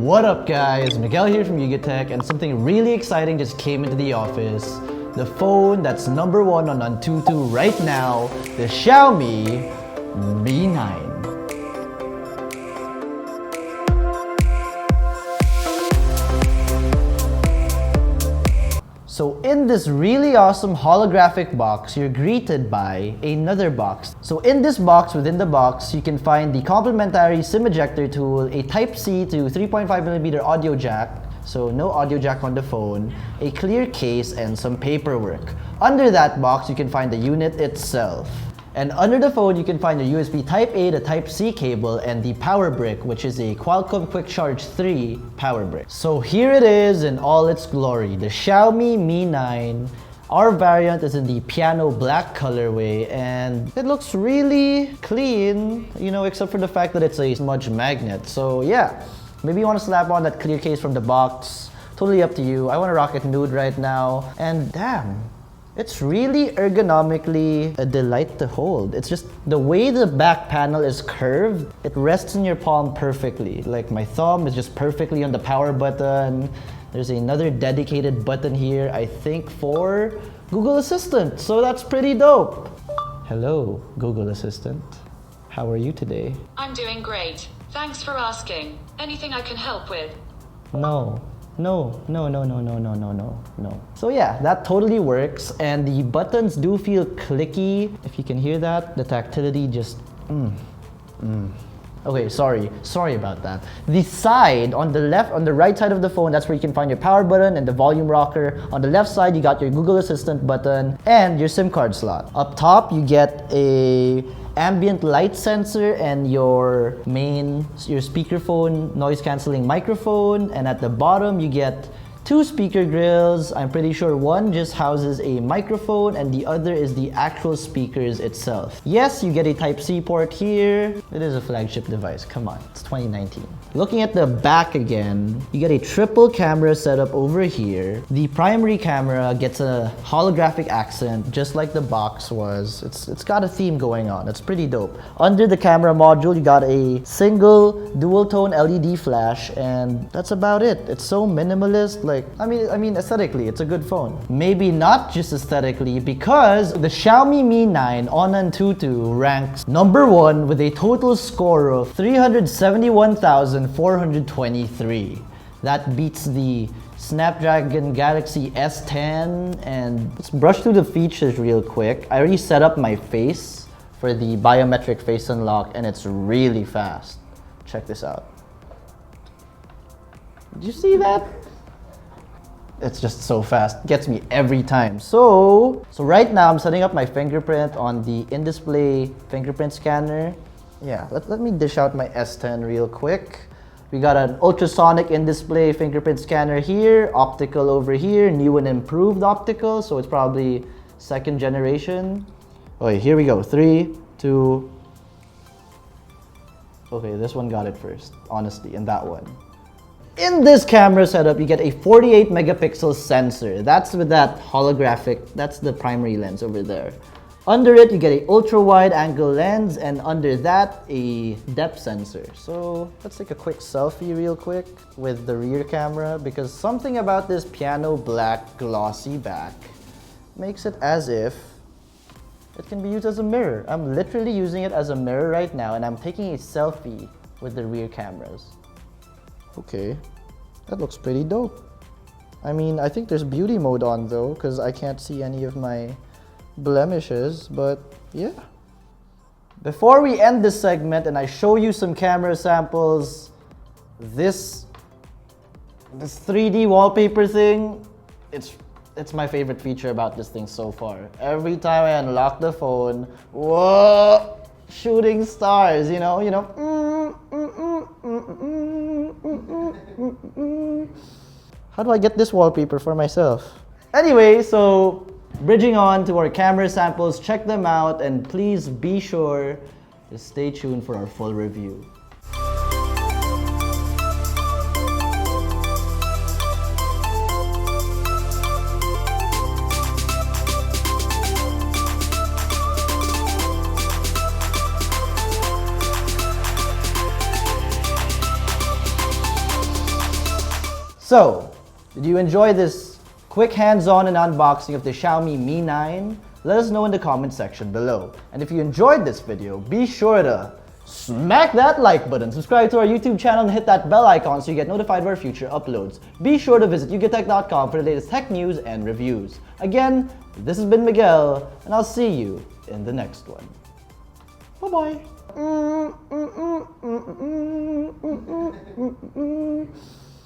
What up guys, Miguel here from yugaTech, and something really exciting just came into the office. The phone that's number one on Antutu right now, the Xiaomi Mi 9. So in this really awesome holographic box, you're greeted by another box. So in this box, within the box, you can find the complimentary SIM ejector tool, a Type-C to 3.5mm audio jack, so no audio jack on the phone, a clear case, and some paperwork. Under that box, you can find the unit itself. And under the phone, you can find the USB Type-A to Type-C cable and the power brick, which is a Qualcomm Quick Charge 3 power brick. So here it is in all its glory, the Xiaomi Mi 9. Our variant is in the piano black colorway, and it looks really clean, you know, except for the fact that it's a smudge magnet. So yeah, maybe you want to slap on that clear case from the box. Totally up to you. I want to rock it nude right now, and damn. It's really ergonomically a delight to hold. It's just the way the back panel is curved, it rests in your palm perfectly. Like my thumb is just perfectly on the power button. There's another dedicated button here, I think for Google Assistant. So that's pretty dope. Hello, Google Assistant. How are you today? I'm doing great. Thanks for asking. Anything I can help with? No. So yeah, that totally works, and the buttons do feel clicky. If you can hear that, the tactility just Okay, sorry about that. The side, on the left, on the right side of the phone, that's where you can find your power button and the volume rocker. On the left side, you got your Google Assistant button and your SIM card slot. Up top, you get a ambient light sensor and your speakerphone noise cancelling microphone, and at the bottom you get two speaker grills. I'm pretty sure one just houses a microphone and the other is the actual speakers itself. Yes, you get a Type-C port here. It is a flagship device, come on, it's 2019. Looking at the back again, you get a triple camera setup over here. The primary camera gets a holographic accent just like the box was. It's got a theme going on, it's pretty dope. Under the camera module, you got a single dual tone LED flash, and that's about it. It's so minimalist. I mean, aesthetically, it's a good phone. Maybe not just aesthetically, because the Xiaomi Mi 9 on Antutu ranks number one with a total score of 371,423. That beats the Snapdragon Galaxy S10, and let's brush through the features real quick. I already set up my face for the biometric face unlock, and it's really fast. Check this out. Did you see that? It's just so fast, gets me every time. So right now I'm setting up my fingerprint on the in-display fingerprint scanner. Yeah, let me dish out my S10 real quick. We got an ultrasonic in-display fingerprint scanner here, optical over here, new and improved optical, so it's probably second generation. Okay, here we go, 3, 2. Okay, this one got it first, honestly, and that one. In this camera setup, you get a 48 megapixel sensor. That's with that holographic, that's the primary lens over there. Under it, you get a ultra wide angle lens, and under that, a depth sensor. So let's take a quick selfie real quick with the rear camera, because something about this piano black glossy back makes it as if it can be used as a mirror. I'm literally using it as a mirror right now, and I'm taking a selfie with the rear cameras. Okay, that looks pretty dope. I mean, I think there's beauty mode on though, because I can't see any of my blemishes, but yeah. Before we end this segment and I show you some camera samples, this 3D wallpaper thing, it's my favorite feature about this thing so far. Every time I unlock the phone, whoa, shooting stars, you know. How do I get this wallpaper for myself? Anyway, so bridging on to our camera samples, check them out, and please be sure to stay tuned for our full review. So, did you enjoy this quick hands-on and unboxing of the Xiaomi Mi 9? Let us know in the comment section below. And if you enjoyed this video, be sure to smack that like button, subscribe to our YouTube channel, and hit that bell icon so you get notified of our future uploads. Be sure to visit yugaTech.com for the latest tech news and reviews. Again, this has been Miguel, and I'll see you in the next one. Bye-bye.